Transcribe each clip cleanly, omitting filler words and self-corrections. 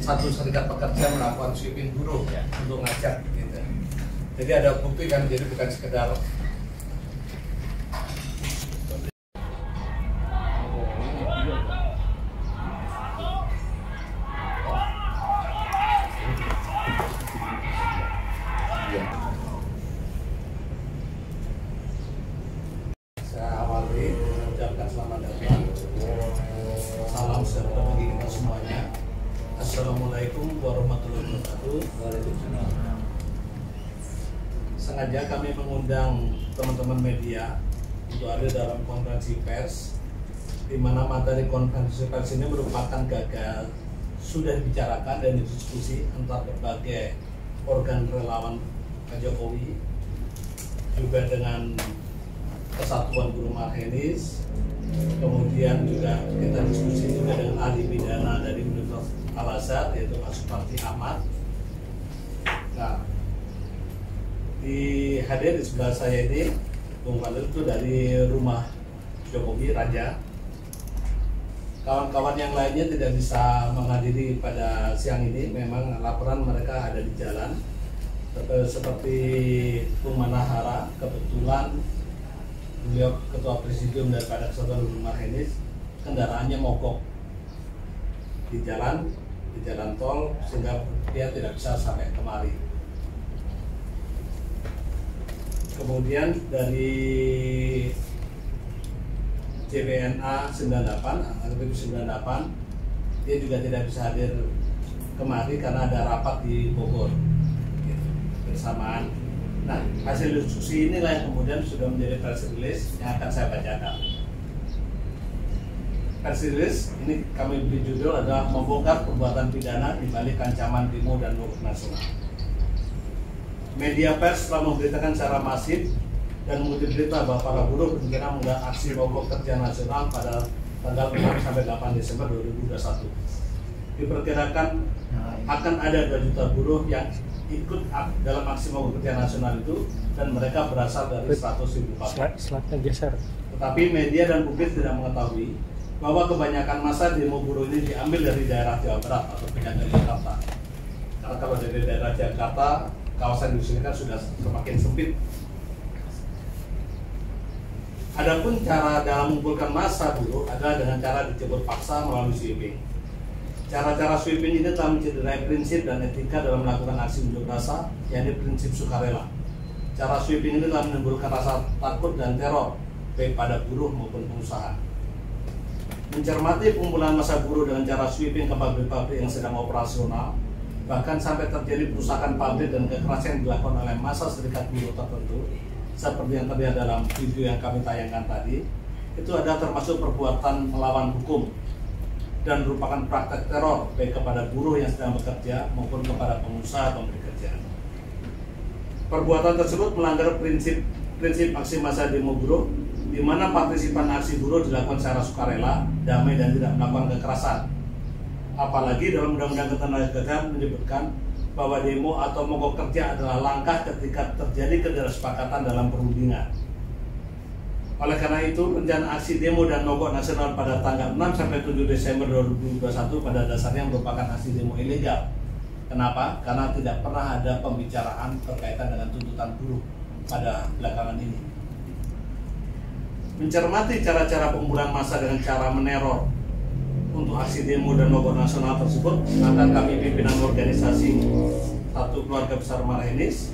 satu serikat pekerja melakukan sweeping buruh ya, untuk ngajak gitu. Jadi ada bukti kan, jadi bukan sekedar saya awali mengucapkan selamat datang. Salam sejahtera bagi kita semuanya. Assalamualaikum warahmatullahi wabarakatuh. Waalaikumsalam. Sengaja kami mengundang teman-teman media untuk hadir dalam konferensi pers, di mana materi konferensi pers ini merupakan gagal sudah dibicarakan dan didiskusi antar berbagai organ relawan Pak Jokowi, juga dengan Kesatuan Buruh Marhenis, kemudian juga kita diskusi juga dengan ahli pidana dari Universitas Al-Azhar, yaitu Pak Suparti Ahmad. Nah, hadir di sebelah saya ini Bung Fadil itu dari rumah Jokowi Raja. Kawan-kawan yang lainnya tidak bisa menghadiri pada siang ini, memang laporan mereka ada di jalan. Seperti Bung Manahara, kebetulan beliau ketua presidium daripada Kesatuan Buruh Marhenis, kendaraannya mogok di jalan tol, sehingga dia tidak bisa sampai kemari. Kemudian dari JPNA 98, dia juga tidak bisa hadir kemari karena ada rapat di Bogor gitu, bersamaan. Nah, hasil diskusi inilah yang kemudian sudah menjadi press release yang akan saya bacakan. Press release ini kami beri judul adalah membongkar perbuatan pidana di balik ancaman demo dan mogok nasional. Media pers telah memberitakan secara masif dan mengutip berita bahwa para buruh berencana menggelar aksi mogok kerja nasional pada tanggal 6 sampai 8 Desember 2021. Diperkirakan akan ada 2 juta buruh yang ikut dalam aksi mogok kerja nasional itu, dan mereka berasal dari 100.000 pabrik. Tetapi media dan publik tidak mengetahui bahwa kebanyakan masa demo buruh ini diambil dari daerah Jawa Barat atau penyangga Jakarta. Karena kalau dari daerah Jakarta, kawasan industri kan sudah semakin sempit. Adapun cara dalam mengumpulkan massa buruh adalah dengan cara dijemput paksa melalui sweeping. Cara-cara sweeping ini telah mencederai prinsip dan etika dalam melakukan aksi unjuk rasa, yakni prinsip sukarela. Cara sweeping ini telah menimbulkan rasa takut dan teror baik pada buruh maupun pengusaha. Mencermati pengumpulan massa buruh dengan cara sweeping ke pabrik-pabrik yang sedang operasional, bahkan sampai terjadi perusakan pabrik dan kekerasan yang dilakukan oleh massa serikat buruh tertentu, seperti yang terlihat dalam video yang kami tayangkan tadi, itu ada termasuk perbuatan melawan hukum dan merupakan praktek teror baik kepada buruh yang sedang bekerja maupun kepada pengusaha pemberi kerja. Perbuatan tersebut melanggar prinsip aksi massa demo buruh, di mana partisipan aksi buruh dilakukan secara sukarela, damai dan tidak melakukan kekerasan. Apalagi dalam Undang-Undang Ketenagakerjaan menyebutkan bahwa demo atau mogok kerja adalah langkah ketika terjadi ketidaksepakat dalam perundingan. Oleh karena itu, rencana aksi demo dan mogok nasional pada tanggal 6 sampai 7 Desember 2021 pada dasarnya merupakan aksi demo ilegal. Kenapa? Karena tidak pernah ada pembicaraan berkaitan dengan tuntutan buruh pada belakangan ini. Mencermati cara-cara pengumpulan massa dengan cara meneror untuk aksi demo dan mogok nasional tersebut, akan kami pimpinan organisasi 1 Keluarga Besar Marhenis,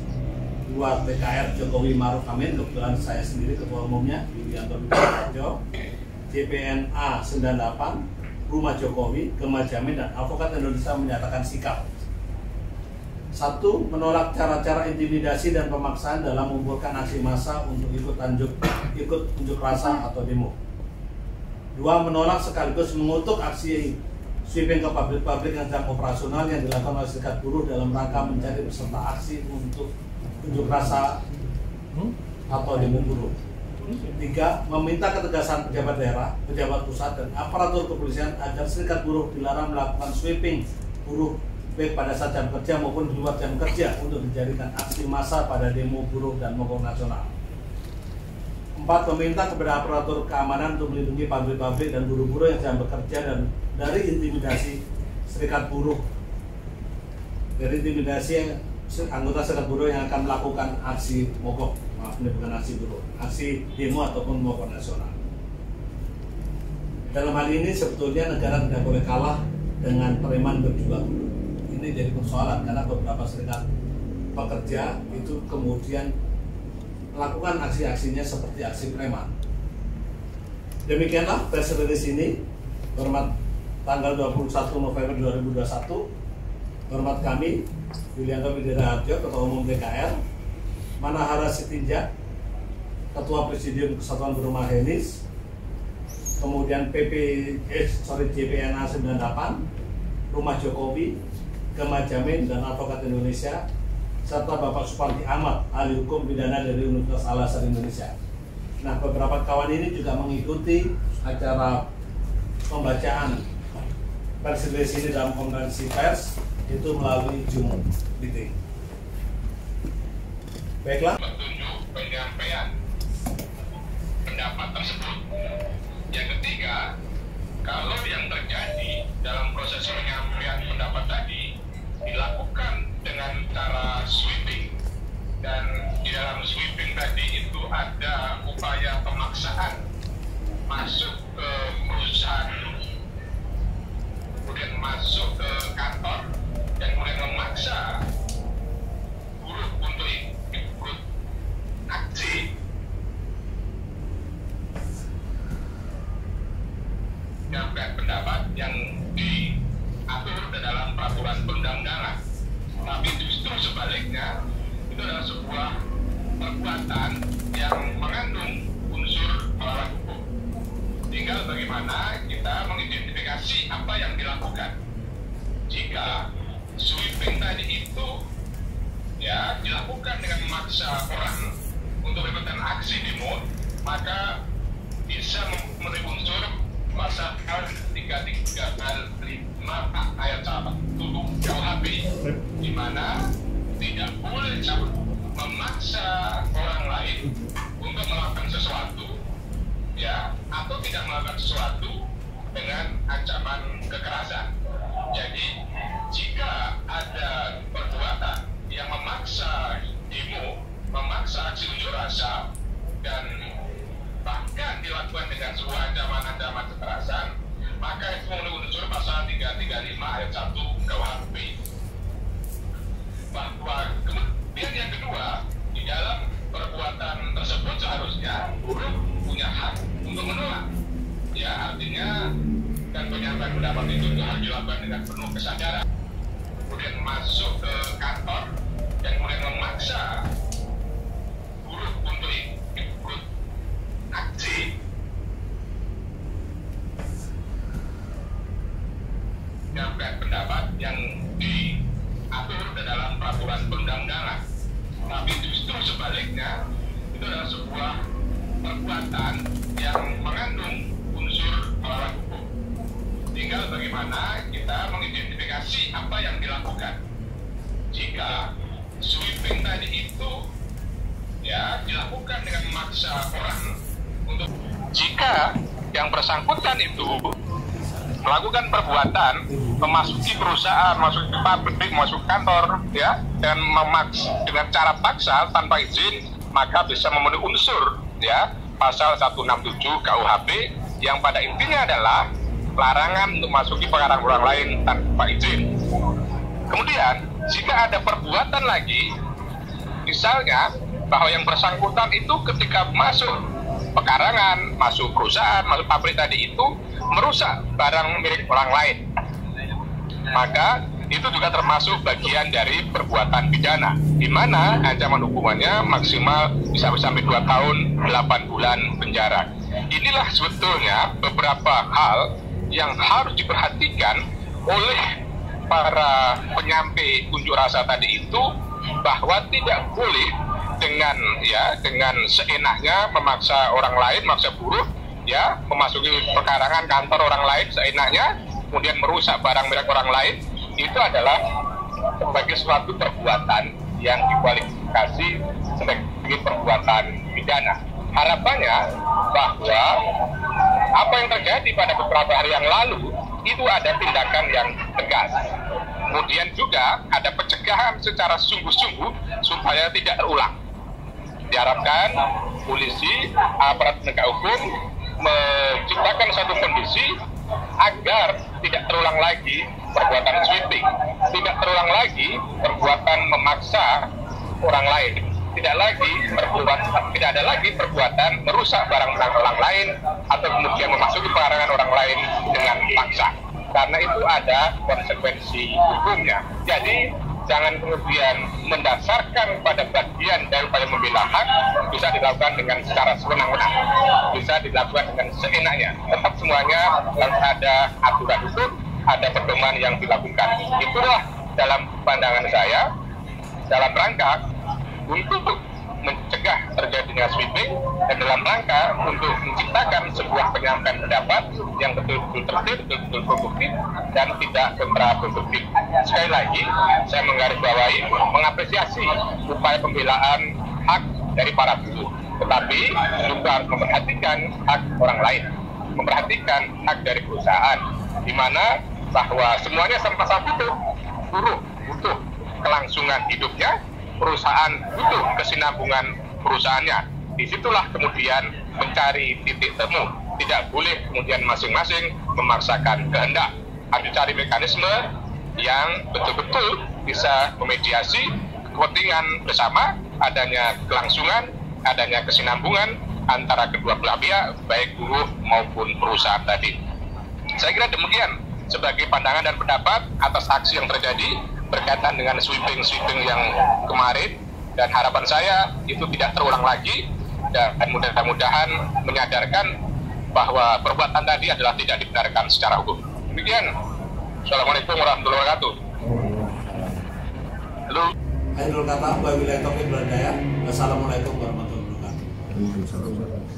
2 PKR Jokowi Maruf Amin, kebetulan saya sendiri ketua umumnya Yulianto Widodo, JPNA 98, Rumah Jokowi, Gema Jamin, dan Advokat Indonesia menyatakan sikap. 1. Menolak cara-cara intimidasi dan pemaksaan dalam mengumpulkan aksi massa untuk ikut unjuk rasa atau demo. 2. Menolak sekaligus mengutuk aksi sweeping ke pabrik-pabrik yang sedang operasional yang dilakukan oleh serikat buruh dalam rangka mencari peserta aksi untuk unjuk rasa atau demo buruh. 3. Meminta ketegasan pejabat daerah, pejabat pusat, dan aparatur kepolisian agar serikat buruh dilarang melakukan sweeping buruh baik pada saat jam kerja maupun di luar jam kerja untuk dijadikan aksi massa pada demo buruh dan mogok nasional. 4. Meminta kepada aparatur keamanan untuk melindungi pabrik-pabrik dan buruh-buruh yang sedang bekerja dan dari intimidasi serikat buruh dari intimidasi anggota serikat buruh yang akan melakukan aksi mogok, maaf ini bukan aksi buruh, aksi demo ataupun mogok nasional. Dalam hal ini sebetulnya negara tidak boleh kalah dengan preman berjuang. Ini jadi persoalan karena beberapa serikat pekerja itu kemudian melakukan aksi-aksinya seperti aksi preman. Demikianlah press release ini. Hormat tanggal 21 November 2021. Hormat kami Yulianto Widira Harjo, Ketua Umum DKR, Manahara Sitinjak, Ketua Presidium Kesatuan Buruh Mahenis, kemudian JPNA 98, Rumah Jokowi, Gema Jamin dan Advokat Indonesia, serta Bapak Suparti Ahmad, ahli hukum pidana dari Universitas Al-Azhar Indonesia. Nah, beberapa kawan ini juga mengikuti acara pembacaan pers release ini dalam konferensi pers itu melalui Zoom meeting. Baiklah. Petunjuk penyampaian pendapat tersebut. Yang ketiga, kalau yang terjadi dalam proses penyampaian pendapat tadi dilakukan dengan cara sweeping, dan di dalam sweeping tadi itu ada upaya pemaksaan masuk ke perusahaan, kemudian masuk ke kantor, dan kemudian memaksa buruh untuk ikut aksi. Menyampaikan pendapat yang diatur dalam peraturan perundang-undangan, tapi justru sebaliknya itu adalah sebuah perbuatan yang mengandung unsur melawan hukum. Tinggal bagaimana kita mengidentifikasi apa yang dilakukan. Jika sweeping tadi itu ya dilakukan dengan memaksa orang untuk ikutan aksi demo, maka bisa memenuhi unsur pasal 335 ayat 1 KUHP, di mana tidak boleh memaksa orang lain untuk melakukan sesuatu, ya, atau tidak melakukan sesuatu dengan ancaman kekerasan. Jadi jika ada perbuatan yang memaksa demo, memaksa aksi unjuk rasa, dan bahkan dilakukan dengan sebuah ancaman-ancaman kekerasan, maka itu memenuhi unsur pasal 335 ayat 1 KUHP. Bahwa kemudian yang kedua, di dalam perbuatan tersebut seharusnya buruh punya hak untuk menolak. Ya, artinya dan penyampaian pendapat itu harus dilakukan dengan penuh kesadaran. Kemudian masuk ke kantor dan kemudian memaksa buruh untuk ikut aksi. Menyampaikan pendapat yang diatur dalam peraturan perundang-undangan, tapi justru sebaliknya itu adalah sebuah perbuatan yang mengandung unsur melawan hukum. Tinggal bagaimana kita mengidentifikasi apa yang dilakukan. Jika sweeping tadi itu ya dilakukan dengan memaksa orang untuk, jika yang bersangkutan itu melakukan perbuatan memasuki perusahaan, masuk ke pabrik, masuk kantor, ya, dan dengan cara paksa tanpa izin, maka bisa memenuhi unsur, ya, pasal 167 KUHP yang pada intinya adalah larangan untuk masuki pengarang orang lain tanpa izin. Kemudian jika ada perbuatan lagi, misalnya bahwa yang bersangkutan itu ketika masuk pekarangan, masuk perusahaan, masuk pabrik tadi itu merusak barang milik orang lain, maka itu juga termasuk bagian dari perbuatan pidana, di mana ancaman hukumannya maksimal bisa sampai 2 tahun 8 bulan penjara. Inilah sebetulnya beberapa hal yang harus diperhatikan oleh para penyampai unjuk rasa tadi itu, bahwa tidak boleh dengan seenaknya memaksa orang lain, memaksa buruh, ya, memasuki pekarangan kantor orang lain seenaknya, kemudian merusak barang milik orang lain. Itu adalah sebagai suatu perbuatan yang dikualifikasi sebagai perbuatan pidana. Harapannya bahwa apa yang terjadi pada beberapa hari yang lalu itu ada tindakan yang tegas. Kemudian juga ada pencegahan secara sungguh-sungguh supaya tidak terulang. Diharapkan polisi, aparat penegak hukum menciptakan satu kondisi agar tidak terulang lagi perbuatan sweeping, tidak terulang lagi perbuatan memaksa orang lain, tidak ada lagi perbuatan merusak barang-barang orang lain atau kemudian memasuki pelarangan orang lain dengan paksa. Karena itu ada konsekuensi hukumnya. Jadi jangan kemudian mendasarkan pada bagian dari upaya membela hak bisa dilakukan dengan secara sewenang-wenang, bisa dilakukan dengan seenaknya. Tetap semuanya harus ada aturan hukum, ada pedoman yang dilakukan. Itulah dalam pandangan saya dalam rangka untuk mencegah terjadinya sweeping dan dalam rangka untuk menciptakan sebuah penyampaian pendapat yang betul-betul tertib, betul-betul produktif dan tidak kontraproduktif. Sekali lagi, saya menggarisbawahi, mengapresiasi upaya pembelaan hak dari para buruh, tetapi juga harus memperhatikan hak orang lain, memperhatikan hak dari perusahaan, di mana bahwa semuanya sama-sama buruh butuh kelangsungan hidupnya, perusahaan butuh kesinambungan perusahaannya. Disitulah kemudian mencari titik temu. Tidak boleh kemudian masing-masing memaksakan kehendak. Harus cari mekanisme yang betul-betul bisa memediasi kepentingan bersama, adanya kelangsungan, adanya kesinambungan antara kedua belah pihak, baik buruh maupun perusahaan tadi. Saya kira demikian sebagai pandangan dan pendapat atas aksi yang terjadi berkaitan dengan sweeping yang kemarin, dan harapan saya itu tidak terulang lagi dan mudah-mudahan menyadarkan bahwa perbuatan tadi adalah tidak dibenarkan secara hukum. Demikian. Assalamualaikum warahmatullahi wabarakatuh. Halo. Akhirul kata, wabillahi taufiq wal hidayah. Wassalamualaikum warahmatullahi wabarakatuh.